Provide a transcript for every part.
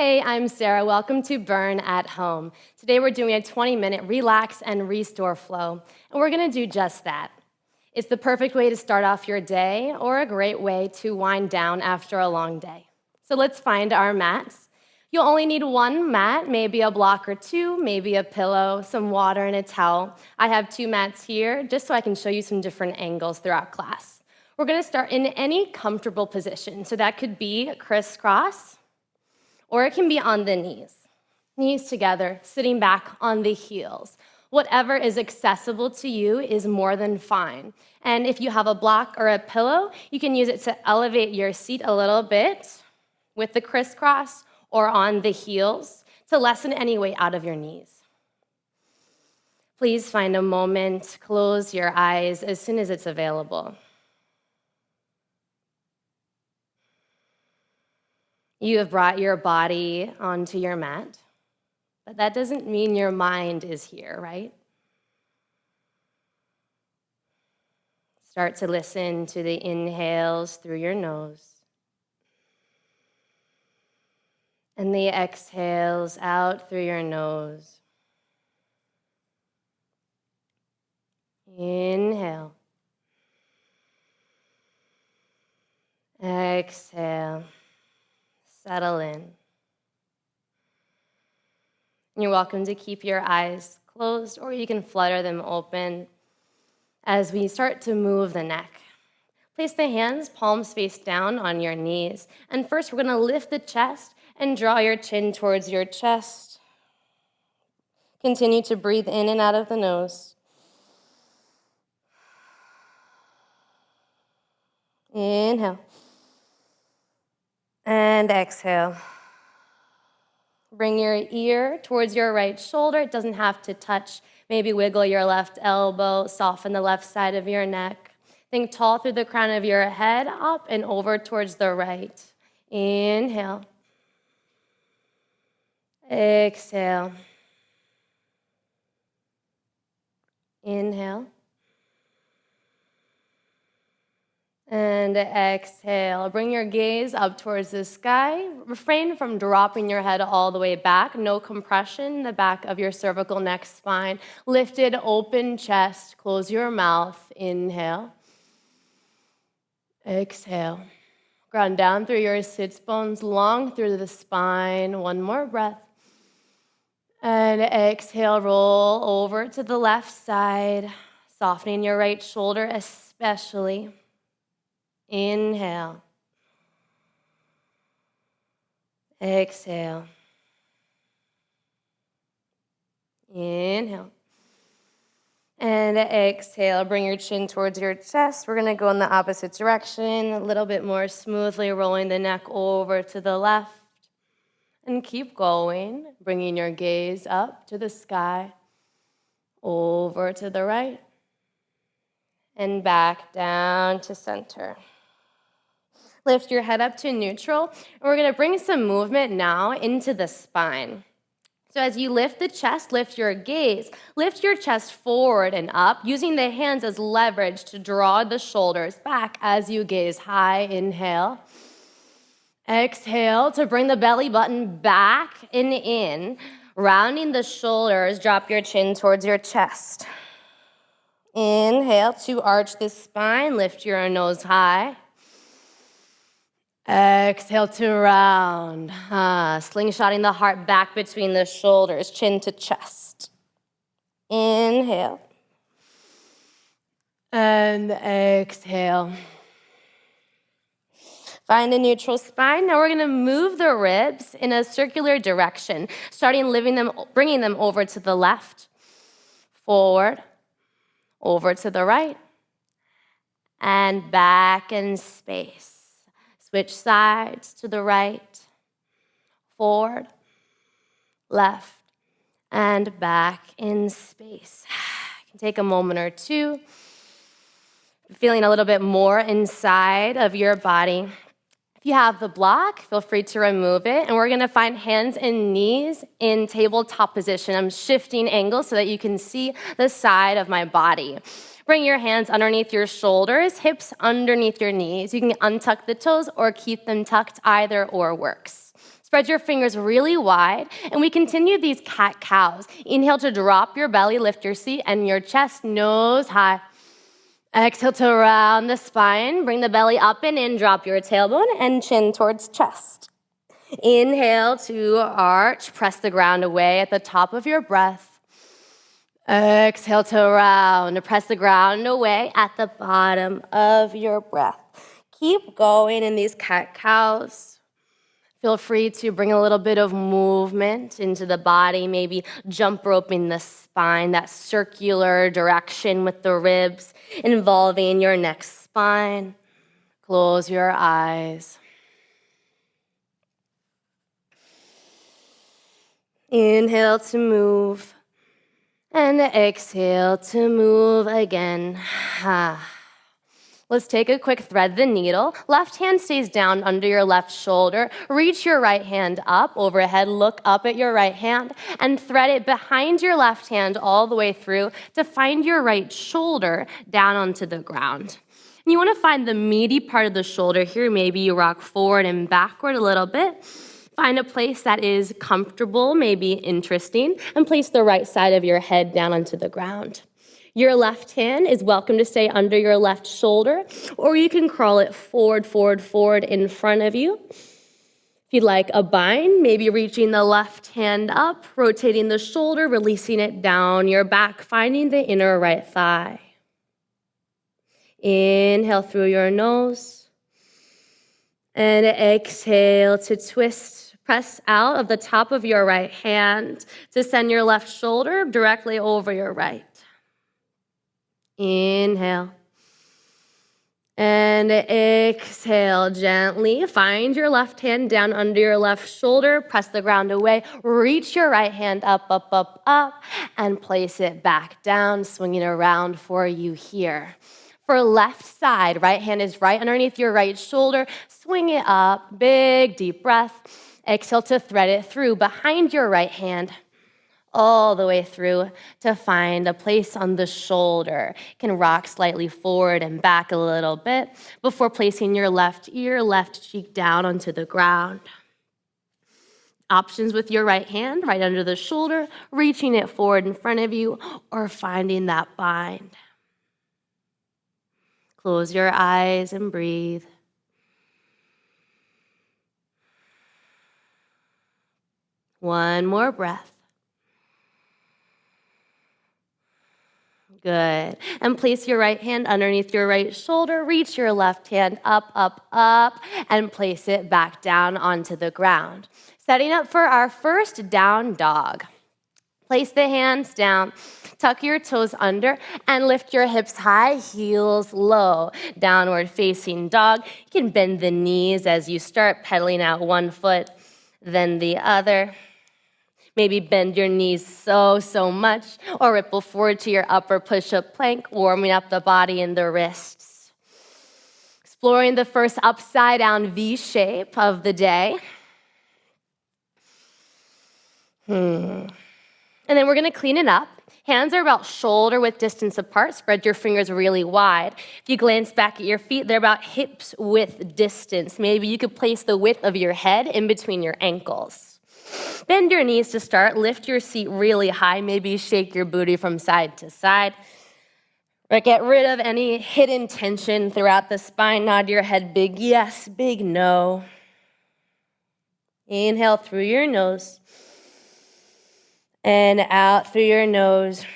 Hey, I'm Sarah. Welcome to Burn at Home. Today we're doing a 20-minute relax and restore flow, and we're going to do just that. It's the perfect way to start off your day or a great way to wind down after a long day. So let's find our mats. You'll only need one mat, maybe a block or two, maybe a pillow, some water, and a towel. I have 2 mats here just so I can show you some different angles throughout class. We're going to start in any comfortable position. So that could be crisscross, or it can be on the knees. Knees together, sitting back on the heels. Whatever is accessible to you is more than fine. And if you have a block or a pillow, you can use it to elevate your seat a little bit with the crisscross or on the heels to lessen any weight out of your knees. Please find a moment, close your eyes as soon as it's available. You have brought your body onto your mat, but that doesn't mean your mind is here, right? Start to listen to the inhales through your nose and the exhales out through your nose. Inhale. Exhale. Settle in. You're welcome to keep your eyes closed, or you can flutter them open as we start to move the neck. Place the hands, palms face down on your knees. And first, we're going to lift the chest and draw your chin towards your chest. Continue to breathe in and out of the nose. Inhale. And exhale. Bring your ear towards your right shoulder. It doesn't have to touch. Maybe wiggle your left elbow, soften the left side of your neck. Think tall through the crown of your head, up and over towards the right. Inhale. Exhale. Inhale. And exhale. Bring your gaze up towards the sky. Refrain from dropping your head all the way back. No compression in the back of your cervical neck spine. Lifted, open chest. Close your mouth. Inhale. Exhale. Ground down through your sits bones, long through the spine. One more breath. And exhale, roll over to the left side, softening your right shoulder especially. Inhale. Exhale. Inhale. And exhale. Bring your chin towards your chest. We're going to go in the opposite direction, a little bit more smoothly, rolling the neck over to the left. And keep going, bringing your gaze up to the sky, over to the right, and back down to center. Lift your head up to neutral, and we're going to bring some movement now into the spine. So as you lift the chest, lift your gaze, lift your chest forward and up, using the hands as leverage to draw the shoulders back as you gaze high. Inhale. Exhale to bring the belly button back and in, rounding the shoulders, drop your chin towards your chest. Inhale to arch the spine, lift your nose high. Exhale to round, slingshotting the heart back between the shoulders, chin to chest. Inhale. And exhale. Find a neutral spine. Now we're going to move the ribs in a circular direction, bringing them over to the left, forward, over to the right, and back in space. Switch sides to the right, forward, left, and back in space. You can take a moment or two, feeling a little bit more inside of your body. If you have the block, feel free to remove it. And we're going to find hands and knees in tabletop position. I'm shifting angles so that you can see the side of my body. Bring your hands underneath your shoulders, hips underneath your knees. You can untuck the toes or keep them tucked, either or works. Spread your fingers really wide, and we continue these cat-cows. Inhale to drop your belly, lift your seat and your chest, nose high. Exhale to round the spine, bring the belly up and in, drop your tailbone and chin towards chest. Inhale to arch, press the ground away at the top of your breath. Exhale to round, press the ground away at the bottom of your breath. Keep going in these cat-cows. Feel free to bring a little bit of movement into the body, maybe jump roping the spine, that circular direction with the ribs, involving your next spine. Close your eyes. Inhale to move, and exhale to move again. Let's take a quick thread the needle. Left hand stays down under your left shoulder. Reach your right hand up overhead. Look up at your right hand and thread it behind your left hand all the way through to find your right shoulder down onto the ground. And you want to find the meaty part of the shoulder here. Maybe you rock forward and backward a little bit. Find a place that is comfortable, maybe interesting, and place the right side of your head down onto the ground. Your left hand is welcome to stay under your left shoulder, or you can crawl it forward, forward, forward in front of you. If you'd like a bind, maybe reaching the left hand up, rotating the shoulder, releasing it down your back, finding the inner right thigh. Inhale through your nose, and exhale to twist. Press out of the top of your right hand to send your left shoulder directly over your right. Inhale. And exhale gently. Find your left hand down under your left shoulder. Press the ground away. Reach your right hand up, up, up, up, and place it back down, swinging around for you here. For left side, right hand is right underneath your right shoulder. Swing it up. Big, deep breath. Exhale to thread it through behind your right hand, all the way through to find a place on the shoulder. You can rock slightly forward and back a little bit before placing your left ear, left cheek down onto the ground. Options with your right hand, right under the shoulder, reaching it forward in front of you, or finding that bind. Close your eyes and breathe. One more breath. Good. And place your right hand underneath your right shoulder. Reach your left hand up, up, up, and place it back down onto the ground. Setting up for our first down dog. Place the hands down, tuck your toes under, and lift your hips high, heels low. Downward facing dog. You can bend the knees as you start pedaling out one foot, then the other. Maybe bend your knees so much, or ripple forward to your upper push-up plank, warming up the body and the wrists. Exploring the first upside-down V shape of the day. And then we're going to clean it up. Hands are about shoulder width distance apart. Spread your fingers really wide. If you glance back at your feet, they're about hips width distance. Maybe you could place the width of your head in between your ankles. Bend your knees to start. Lift your seat really high. Maybe shake your booty from side to side. Or get rid of any hidden tension throughout the spine. Nod your head big yes, big no. Inhale through your nose. And out through your nose.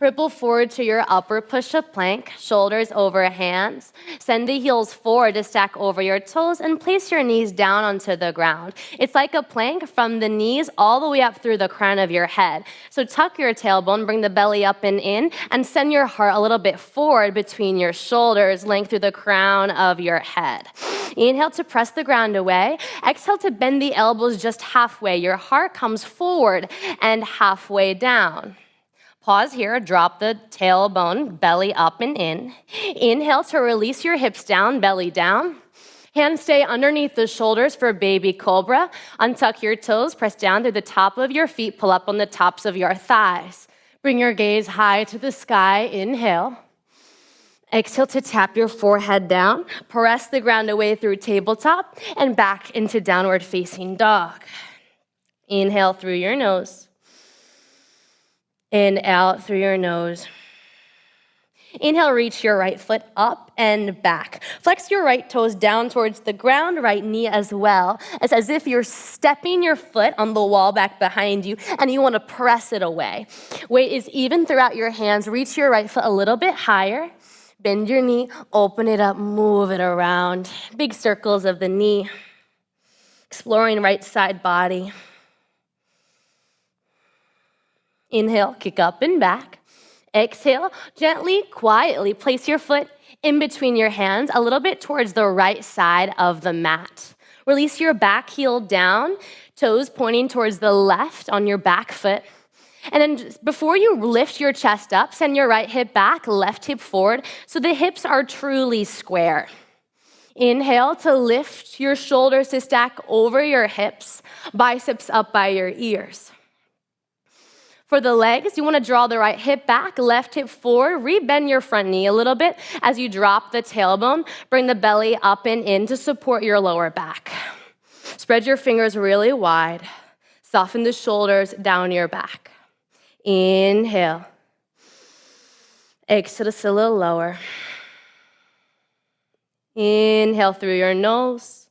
Ripple forward to your upper push-up plank, shoulders over hands. Send the heels forward to stack over your toes and place your knees down onto the ground. It's like a plank from the knees all the way up through the crown of your head. So tuck your tailbone, bring the belly up and in, and send your heart a little bit forward between your shoulders, length through the crown of your head. Inhale to press the ground away. Exhale to bend the elbows just halfway. Your heart comes forward and halfway down. Pause here, drop the tailbone, belly up and in. Inhale to release your hips down, belly down. Hands stay underneath the shoulders for baby cobra. Untuck your toes, press down through the top of your feet, pull up on the tops of your thighs. Bring your gaze high to the sky, inhale. Exhale to tap your forehead down, press the ground away through tabletop, and back into downward facing dog. Inhale through your nose. In, out through your nose. Inhale, reach your right foot up and back. Flex your right toes down towards the ground, right knee as well. It's as if you're stepping your foot on the wall back behind you and you want to press it away. Weight is even throughout your hands. Reach your right foot a little bit higher. Bend your knee, open it up, move it around. Big circles of the knee. Exploring right side body. Inhale, kick up and back. Exhale, gently, quietly place your foot in between your hands, a little bit towards the right side of the mat. Release your back heel down, toes pointing towards the left on your back foot. And then just before you lift your chest up, send your right hip back, left hip forward, so the hips are truly square. Inhale to lift your shoulders to stack over your hips, biceps up by your ears. For the legs, you want to draw the right hip back, left hip forward, rebend your front knee a little bit as you drop the tailbone. Bring the belly up and in to support your lower back. Spread your fingers really wide. Soften the shoulders down your back. Inhale. Exhale to sit a little lower. Inhale through your nose.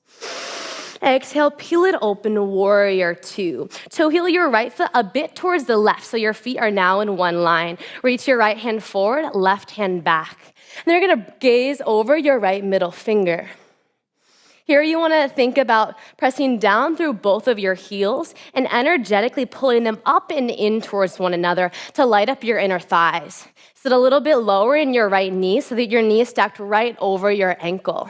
Exhale, peel it open, warrior two. Toe heel your right foot a bit towards the left so your feet are now in one line. Reach your right hand forward, left hand back. And then you're gonna gaze over your right middle finger. Here you wanna think about pressing down through both of your heels and energetically pulling them up and in towards one another to light up your inner thighs. Sit a little bit lower in your right knee so that your knee is stacked right over your ankle.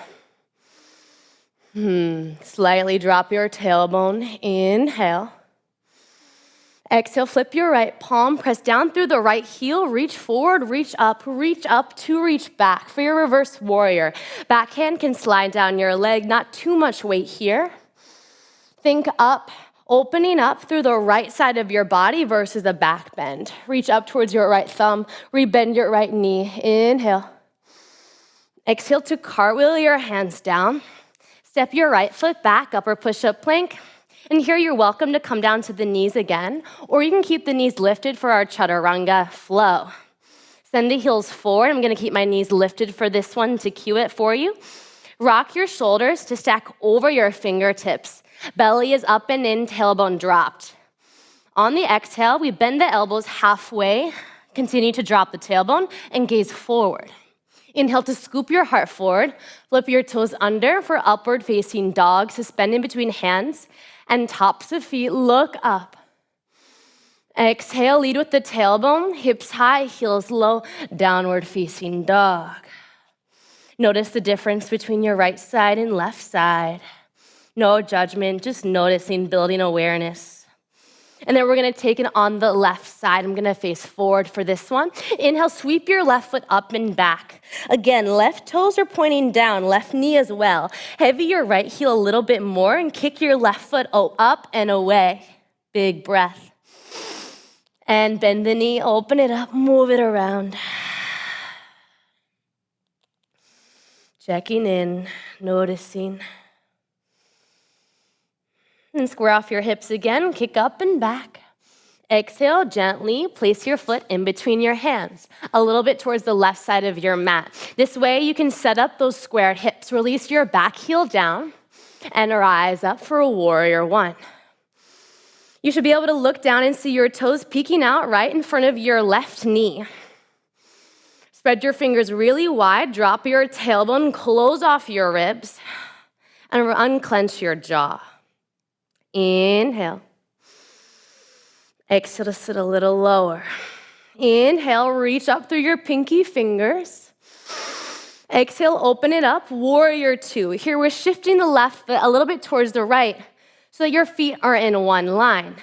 Slightly drop your tailbone. Inhale. Exhale, flip your right palm, press down through the right heel, reach forward, reach up to reach back for your reverse warrior. Backhand can slide down your leg, not too much weight here. Think up, opening up through the right side of your body versus the back bend. Reach up towards your right thumb, rebend your right knee. Inhale. Exhale to cartwheel your hands down. Step your right foot back, upper push-up plank. And here you're welcome to come down to the knees again, or you can keep the knees lifted for our chaturanga flow. Send the heels forward. I'm gonna keep my knees lifted for this one to cue it for you. Rock your shoulders to stack over your fingertips. Belly is up and in, tailbone dropped. On the exhale, we bend the elbows halfway, continue to drop the tailbone, and gaze forward. Inhale to scoop your heart forward, flip your toes under for upward facing dog, suspend in between hands, and tops of feet look up. Exhale, lead with the tailbone, hips high, heels low, downward facing dog. Notice the difference between your right side and left side. No judgment, just noticing, building awareness. And then we're gonna take it on the left side. I'm gonna face forward for this one. Inhale, sweep your left foot up and back. Again, left toes are pointing down, left knee as well. Heavy your right heel a little bit more and kick your left foot up and away. Big breath. And bend the knee, open it up, move it around. Checking in, noticing. And square off your hips again, kick up and back. Exhale, gently place your foot in between your hands, a little bit towards the left side of your mat. This way you can set up those squared hips. Release your back heel down and rise up for a warrior one. You should be able to look down and see your toes peeking out right in front of your left knee. Spread your fingers really wide, drop your tailbone, close off your ribs, and unclench your jaw. Inhale. Exhale to sit a little lower. Inhale, reach up through your pinky fingers. Exhale, open it up, warrior two. Here we're shifting the left foot a little bit towards the right so that your feet are in one line.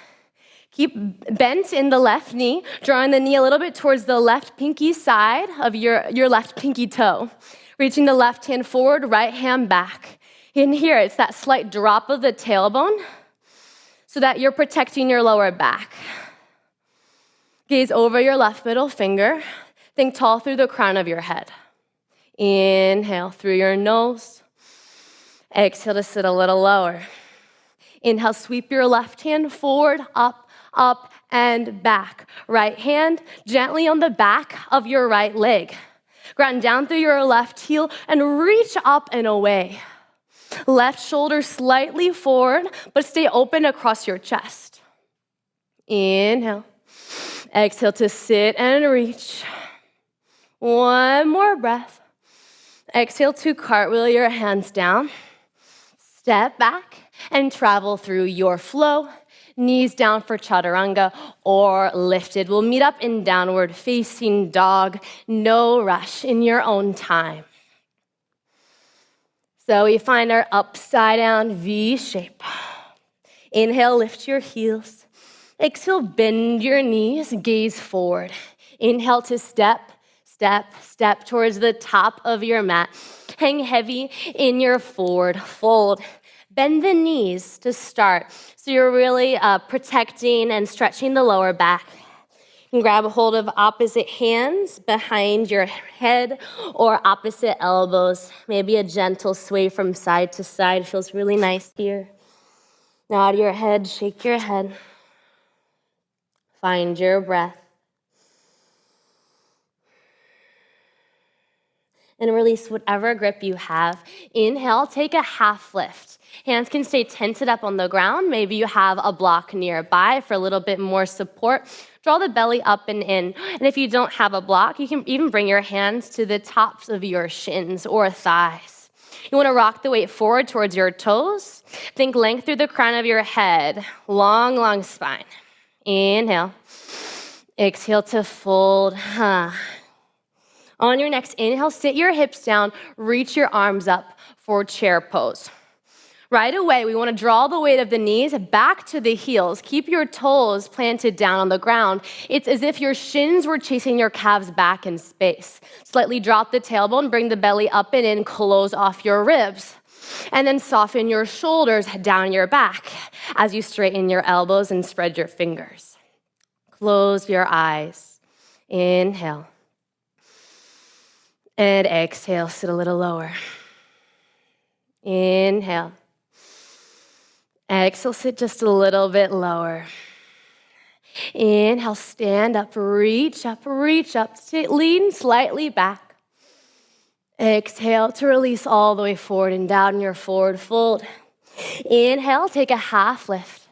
Keep bent in the left knee, drawing the knee a little bit towards the left pinky side of your left pinky toe. Reaching the left hand forward, right hand back. In here, it's that slight drop of the tailbone so that you're protecting your lower back. Gaze over your left middle finger. Think tall through the crown of your head. Inhale through your nose. Exhale to sit a little lower. Inhale, sweep your left hand forward, up, up, and back. Right hand gently on the back of your right leg. Ground down through your left heel and reach up and away. Left shoulder slightly forward, but stay open across your chest. Inhale. Exhale to sit and reach. One more breath. Exhale to cartwheel your hands down. Step back and travel through your flow. Knees down for chaturanga or lifted. We'll meet up in downward facing dog. No rush, in your own time. So we find our upside down V shape. Inhale, lift your heels. Exhale, bend your knees, gaze forward. Inhale to step, step, step towards the top of your mat. Hang heavy in your forward fold. Bend the knees to start. So you're really protecting and stretching the lower back. You can grab a hold of opposite hands behind your head or opposite elbows. Maybe a gentle sway from side to side feels really nice here. Nod your head, shake your head. Find your breath. And release whatever grip you have. Inhale, take a half lift. Hands can stay tented up on the ground. Maybe you have a block nearby for a little bit more support. Draw the belly up and in. And if you don't have a block, you can even bring your hands to the tops of your shins or thighs. You want to rock the weight forward towards your toes. Think length through the crown of your head. Long, long spine. Inhale. Exhale to fold. On your next inhale, sit your hips down, reach your arms up for chair pose. Right away, we want to draw the weight of the knees back to the heels. Keep your toes planted down on the ground. It's as if your shins were chasing your calves back in space. Slightly drop the tailbone, bring the belly up and in, close off your ribs. And then soften your shoulders down your back as you straighten your elbows and spread your fingers. Close your eyes. Inhale. And exhale, sit a little lower. Inhale. Exhale, sit just a little bit lower. Inhale, stand up, reach up, lean slightly back. Exhale to release all the way forward and down your forward fold. Inhale, take a half lift.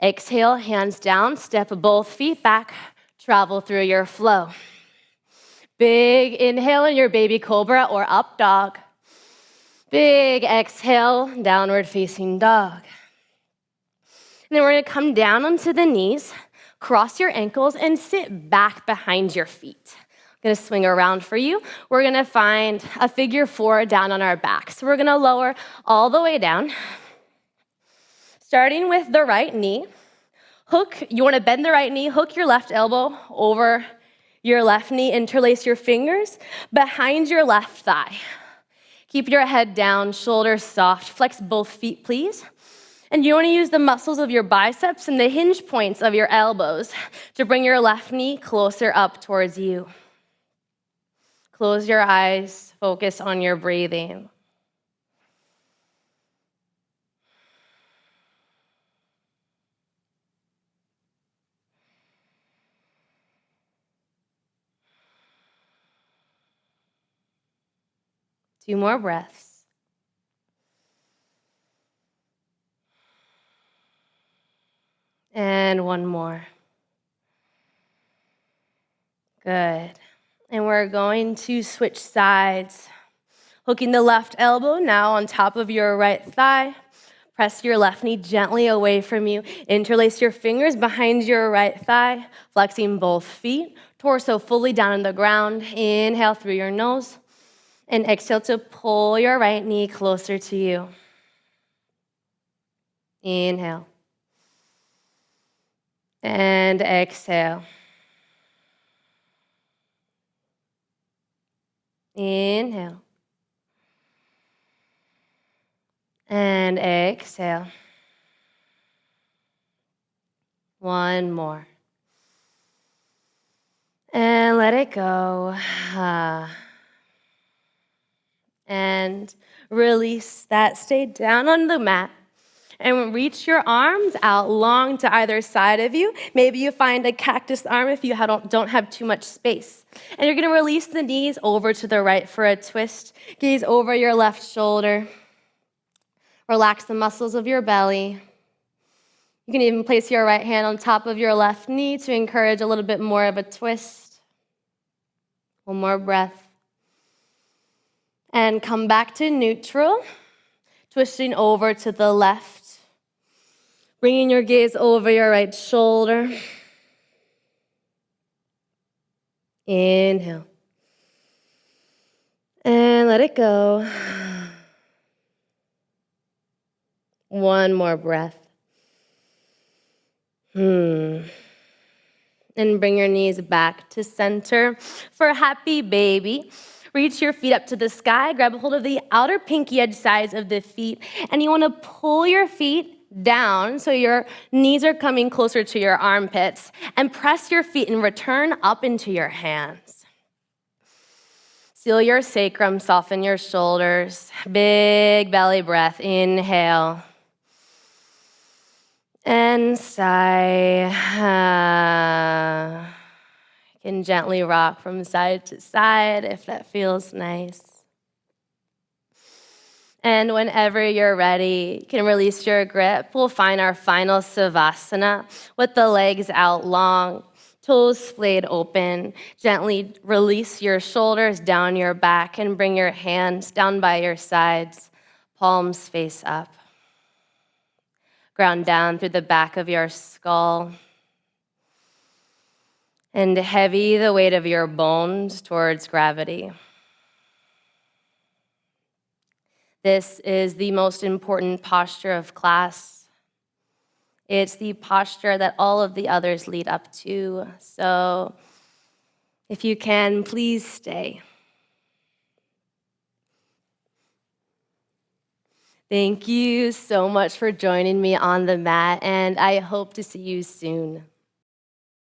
Exhale, hands down, step both feet back, travel through your flow. Big inhale in your baby cobra or up dog. Big exhale, downward facing dog. And then we're going to come down onto the knees, cross your ankles, and sit back behind your feet. I'm going to swing around for you. We're going to find a figure four down on our back. So we're going to lower all the way down, starting with the right knee. You want to bend the right knee, hook your left elbow over your left knee, interlace your fingers behind your left thigh. Keep your head down, shoulders soft. Flex both feet, please. And you want to use the muscles of your biceps and the hinge points of your elbows to bring your left knee closer up towards you. Close your eyes, focus on your breathing. Two more breaths. And one more. Good. And we're going to switch sides. Hooking the left elbow now on top of your right thigh. Press your left knee gently away from you. Interlace your fingers behind your right thigh, flexing both feet. Torso fully down on the ground. Inhale through your nose. And exhale to pull your right knee closer to you. Inhale. And exhale. Inhale. And exhale. One more. And let it go. And release that. Stay down on the mat. And reach your arms out long to either side of you. Maybe you find a cactus arm if you don't have too much space. And you're going to release the knees over to the right for a twist. Gaze over your left shoulder. Relax the muscles of your belly. You can even place your right hand on top of your left knee to encourage a little bit more of a twist. One more breath. And come back to neutral, twisting over to the left. Bringing your gaze over your right shoulder. Inhale. And let it go. One more breath. And bring your knees back to center for happy baby. Reach your feet up to the sky. Grab a hold of the outer pinky edge sides of the feet. And you want to pull your feet down so your knees are coming closer to your armpits. And press your feet and return up into your hands. Seal your sacrum, soften your shoulders. Big belly breath. Inhale. And sigh. You can gently rock from side to side if that feels nice. And whenever you're ready, you can release your grip. We'll find our final savasana with the legs out long, toes splayed open. Gently release your shoulders down your back and bring your hands down by your sides, palms face up. Ground down through the back of your skull. And heavy the weight of your bones towards gravity. This is the most important posture of class. It's the posture that all of the others lead up to. So if you can, please stay. Thank you so much for joining me on the mat, and I hope to see you soon.